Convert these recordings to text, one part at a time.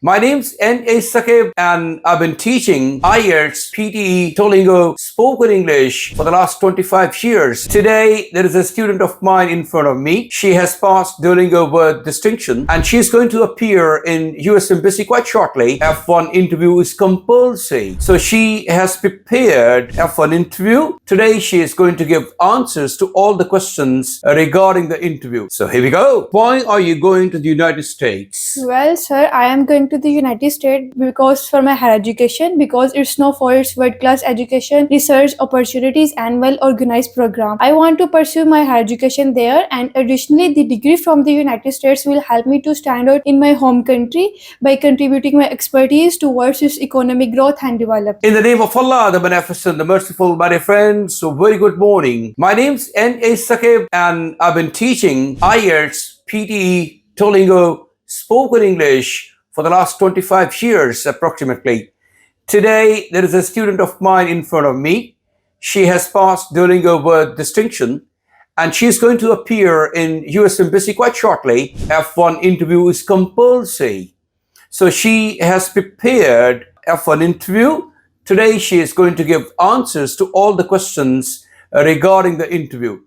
My name's N.A. Sakib and I've been teaching IELTS, PTE, Tolingo, spoken English for the last 25 years. Today, there is a student of mine in front of me. She has passed Duolingo with distinction and she's going to appear in US Embassy quite shortly. F1 interview is compulsory. So she has prepared F1 interview. Today, she is going to give answers to all the questions regarding the interview. So here we go. Why are you going to the United States? Well, sir, I am going to the United States because for my higher education, because it's known for its world-class education, research opportunities, and well-organized program. I want to pursue my higher education there, and additionally, the degree from the United States will help me to stand out in my home country by contributing my expertise towards its economic growth and development. In the name of Allah, the Beneficent, the Merciful, my dear friends, so very good morning. My name's N.A. Sakib and I've been teaching IELTS, PTE, Tolingo, spoken English for the last 25 years approximately. Today, there is a student of mine in front of me. She has passed Duolingo with distinction and she's going to appear in US Embassy quite shortly. F1 interview is compulsory. So she has prepared F1 interview. Today, she is going to give answers to all the questions regarding the interview.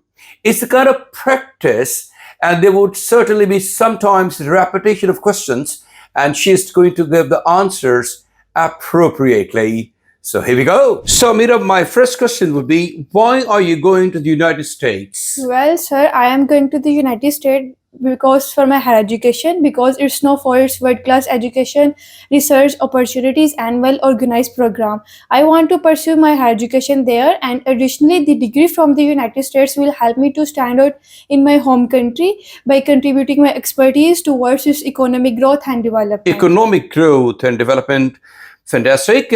It's a kind of practice and there would certainly be sometimes repetition of questions and she is going to give the answers appropriately. So here we go. So Mira, my first question would be, why are you going to the United States? Well, sir, I am going to the United States because for my higher education, because it's known for its world-class education, research opportunities, and well-organized program. I want to pursue my higher education there, and additionally, the degree from the United States will help me to stand out in my home country by contributing my expertise towards its economic growth and development. Economic growth and development. Fantastic.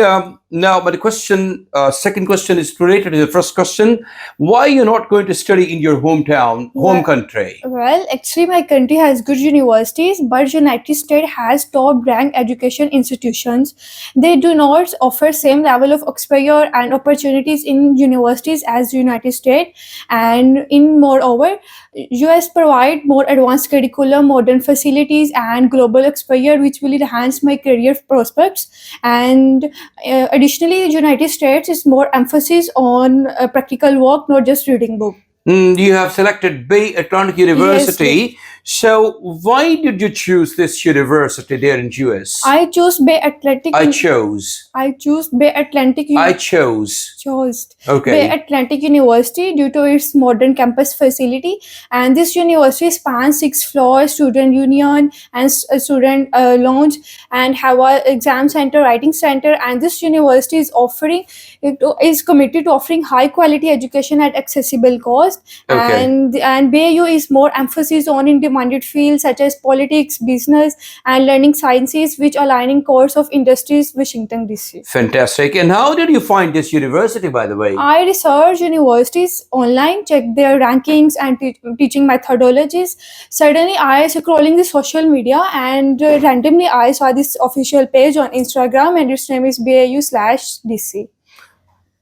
Now, but the question, second question is related to the first question. Why are you not going to study in your hometown, home country? Well, actually, my country has good universities, but United States has top-ranked education institutions. They do not offer same level of exposure and opportunities in universities as United States, and in moreover, US provide more advanced curriculum, modern facilities, and global exposure, which will enhance my career prospects. And additionally, United States is more emphasis on practical work, not just reading book. You have selected Bay Atlantic University. So why did you choose this university there in US? I chose Bay Atlantic. I chose. I choose Bay Atlantic. I chose. Chose Okay. Bay Atlantic University due to its modern campus facility, and this university spans 6 floors, student union, and a student lounge, and have a exam center, writing center. And this university is offering, it is committed to offering high quality education at accessible cost. Okay. And BAU is more emphasis on in demanded fields such as politics, business, and learning sciences, which aligning course of industries, Washington DC. Fantastic. And how did you find this university, by the way? I research universities online, check their rankings and teaching methodologies. Suddenly, I scrolling the social media and randomly I saw this official page on Instagram and its name is BAU/DC.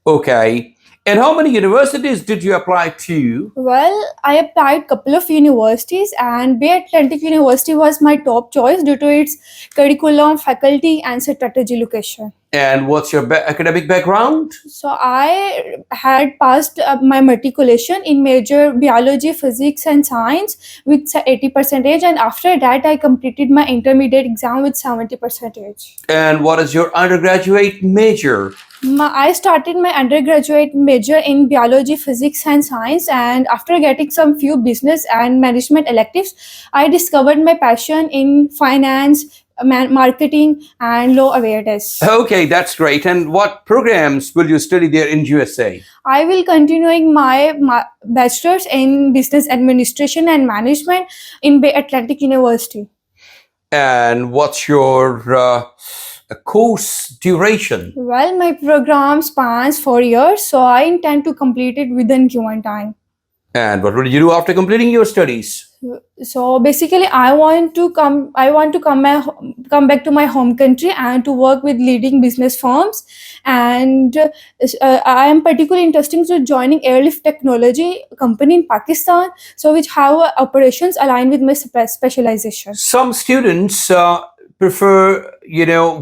Okay. And how many universities did you apply to? Well, I applied couple of universities and Bay Atlantic University was my top choice due to its curriculum, faculty, and strategy location. And what's your academic background? So I had passed my matriculation in major biology, physics, and science with 80%, and after that I completed my intermediate exam with 70%. And what is your undergraduate major? I started my undergraduate major in biology, physics, and science, and after getting some few business and management electives, I discovered my passion in finance, marketing, and law awareness. Okay, that's great. And what programs will you study there in USA? I will continuing my bachelor's in business administration and management in Bay Atlantic University. And what's your course duration? Well, my program spans 4 years, so I intend to complete it within given time. And what will you do after completing your studies? So basically, I want to come back to my home country and to work with leading business firms. And I am particularly interested in joining airlift technology company in Pakistan, so which have operations aligned with my specialization. Some students prefer,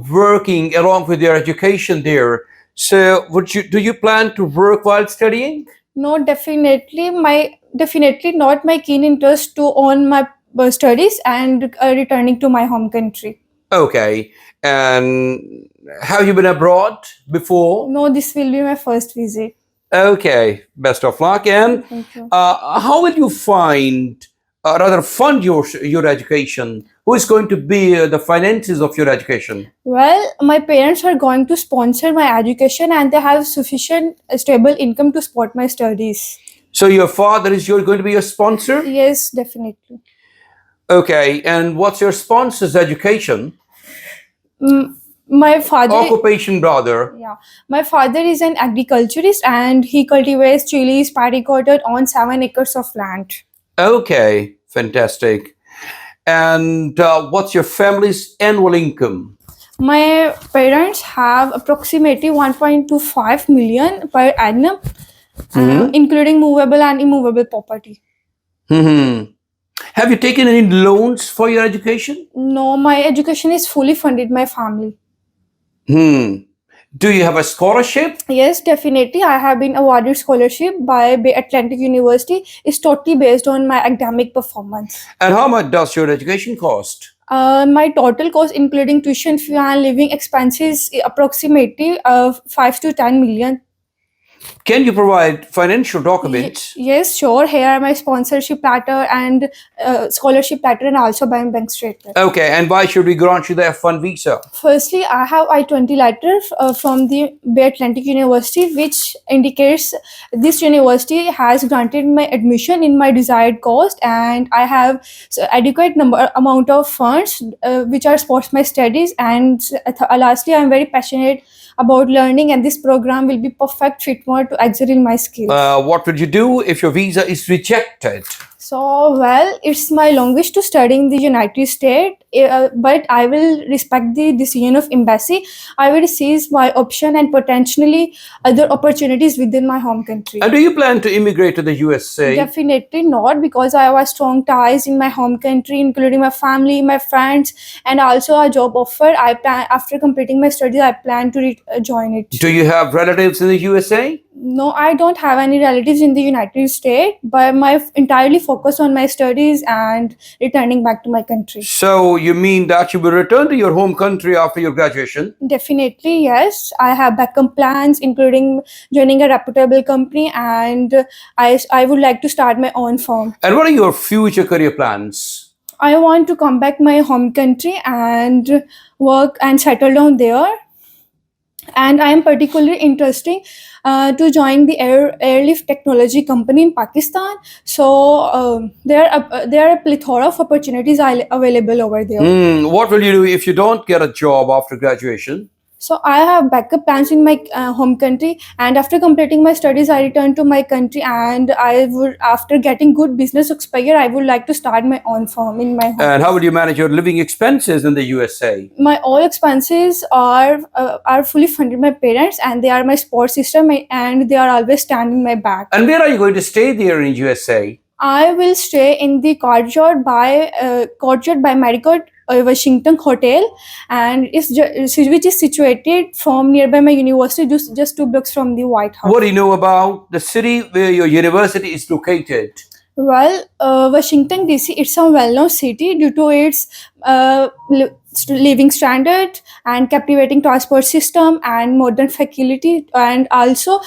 working along with your education there. So, do you plan to work while studying? No, definitely not my keen interest to on my studies and returning to my home country. Okay. And have you been abroad before? No, this will be my first visit. Okay. Best of luck. And Thank you. how will you find, rather fund your education? Who is going to be the finances of your education? Well, my parents are going to sponsor my education and they have sufficient stable income to support my studies. So your father is going to be your sponsor? Yes, definitely. Okay. And what's your sponsor's education? Mm, my father, Occupation, brother. yeah, my father is an agriculturist and he cultivates chilies, paddy cotton on 7 acres of land. Okay. Fantastic. And what's your family's annual income? My parents have approximately 1.25 million per annum, including movable and immovable property. Hmm. Have you taken any loans for your education? No, my education is fully funded by family. Do you have a scholarship? Yes, definitely. I have been awarded scholarship by Bay Atlantic University. It's totally based on my academic performance. And how much does your education cost? My total cost, including tuition fee and living expenses, approximately 5 to 10 million. Can you provide financial documents? Yes, sure. Here are my sponsorship letter and scholarship letter, and also my bank statement. Okay, and why should we grant you the F1 visa? Firstly, I have I-20 letter from the Bay Atlantic University, which indicates this university has granted my admission in my desired course, and I have adequate amount of funds which are supports my studies. And lastly, I am very passionate about learning, and this program will be perfect fit more to excel in my skills. What will you do if your visa is rejected? So, well, it's my long wish to study in the United States, but I will respect the decision of embassy. I will seize my option and potentially other opportunities within my home country. And do you plan to immigrate to the USA? Definitely not, because I have strong ties in my home country, including my family, my friends, and also a job offer. I plan after completing my studies. I plan to join it. Do you have relatives in the USA? No, I don't have any relatives in the United States, but my entirely focus on my studies and returning back to my country. So you mean that you will return to your home country after your graduation? Definitely, yes. I have backup plans, including joining a reputable company, and I would like to start my own firm. And what are your future career plans? I want to come back my home country and work and settle down there. And I am particularly interested to join the airlift technology company in Pakistan. So there are a plethora of opportunities available over there. What will you do if you don't get a job after graduation? So I have backup plans in my home country, and after completing my studies, I return to my country, and I would, after getting good business exposure, I would like to start my own firm in my home. And how will you manage your living expenses in the USA? My all expenses are fully funded by parents, and they are my support system, and they are always standing my back. And where are you going to stay there in USA? I will stay in the courtyard by Marriott Washington Hotel, and which is situated from nearby my university, just 2 blocks from the White House. What do you know about the city where your university is located? Well, Washington DC, it's a well-known city due to its living standard and captivating transport system and modern faculty, and also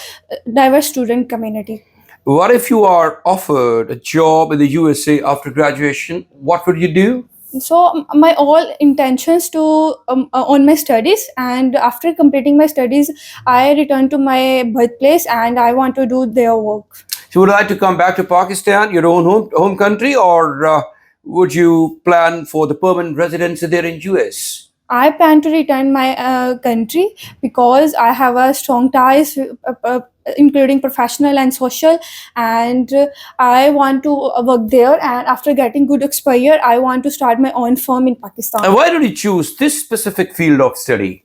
diverse student community. What if you are offered a job in the USA after graduation? What would you do? So my all intentions to on my studies, and after completing my studies, I return to my birthplace and I want to do their work. So would you like to come back to Pakistan, your own home country, or would you plan for the permanent residency there in US? I plan to return my country because I have a strong ties, including professional and social, and I want to work there. And after getting good exposure, I want to start my own firm in Pakistan. And why did you choose this specific field of study?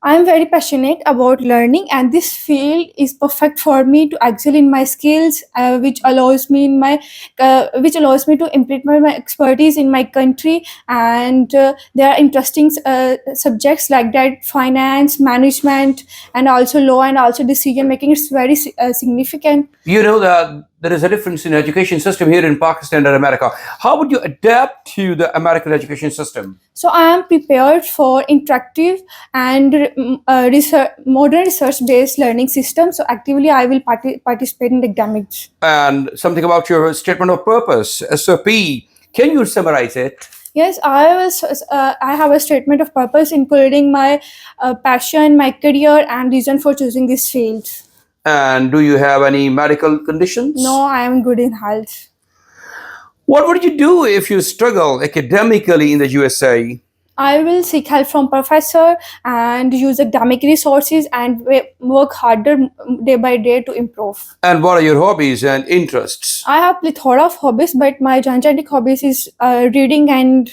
I'm very passionate about learning, and this field is perfect for me to excel in my skills, which allows me to implement my expertise in my country. And there are interesting subjects like that, finance, management, and also law, and also decision making. It's very significant. You know that there is a difference in education system here in Pakistan and America. How would you adapt to the American education system? So I am prepared for interactive and modern research-based learning system. So actively, I will participate in the academics. And something about your statement of purpose, SOP. Can you summarize it? Yes, I have a statement of purpose, including my passion, my career, and reason for choosing this field. And do you have any medical conditions? No, I am good in health. What would you do if you struggle academically in the USA? I will seek help from professor and use academic resources and work harder day by day to improve. And what are your hobbies and interests? I have plethora of hobbies, but my gigantic hobbies is reading and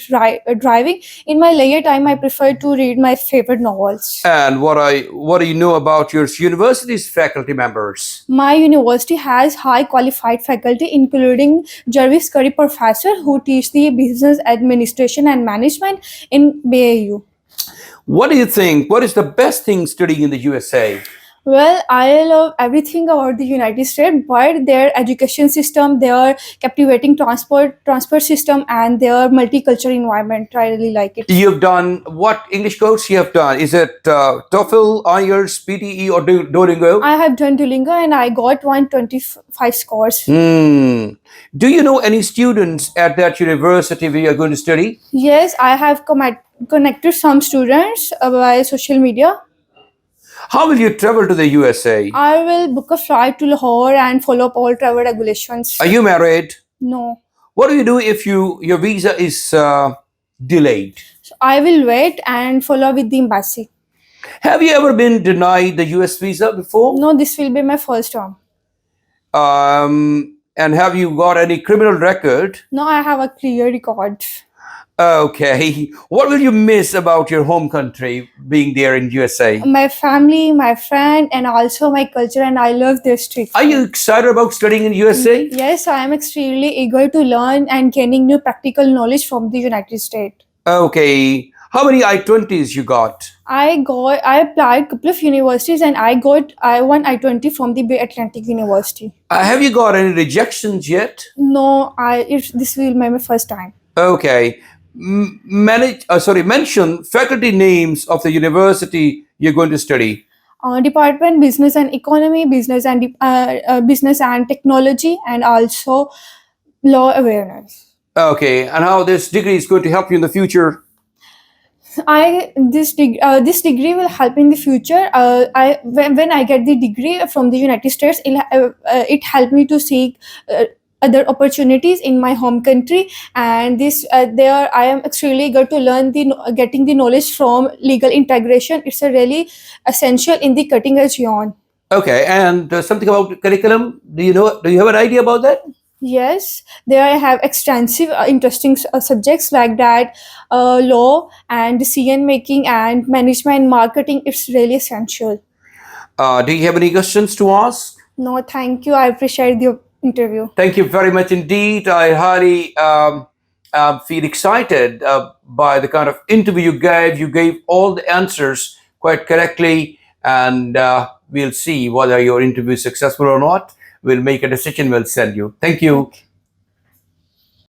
driving. In my leisure time, I prefer to read my favorite novels. And what do you know about your university's faculty members? My university has high qualified faculty, including Jarvis Curry professor who teach the business administration and management in BAU. What do you think? What is the best thing studying in the USA? Well, I love everything about the United States, but their education system, their captivating transport system, and their multicultural environment. I really like it. You've done what English course you have done? Is it TOEFL, IELTS, PTE, or Duolingo? I have done Duolingo and I got 125 scores. Do you know any students at that university where you're going to study? Yes, I have connected some students by social media. How will you travel to the USA? I will book a flight to Lahore and follow up all travel regulations. Are you married? No. What do you do if your visa is delayed? So I will wait and follow with the embassy. Have you ever been denied the US visa before? No, this will be my first time. And have you got any criminal record? No, I have a clear record. Okay. What will you miss about your home country being there in USA? My family, my friend, and also my culture, and I love this street Are food. you excited about studying in USA? Yes, I am extremely eager to learn and gaining new practical knowledge from the United States. Okay. How many I-20s you got? I applied a couple of universities and I won I-20 from the Bay Atlantic University. Have you got any rejections yet? No, this will be my first time. Okay. Mention faculty names of the university you're going to study. Department Business and Economy, Business and Technology, and also Law Awareness. Okay. And how this degree is going to help you in the future? This degree will help in the future. When I get the degree from the United States, it helped me to seek other opportunities in my home country, and there I am extremely eager to learn getting the knowledge from legal integration. It's a really essential in the cutting edge yarn. Okay. And something about curriculum. Do you have an idea about that? Yes, there I have extensive, interesting subjects like that, law and decision making and management marketing. It's really essential. Do you have any questions to ask? No, thank you. I appreciate the interview. Thank you very much indeed. I highly feel excited by the kind of interview you gave. You gave all the answers quite correctly, and we'll see whether your interview is successful or not. We'll make a decision. We'll send you. Thank you.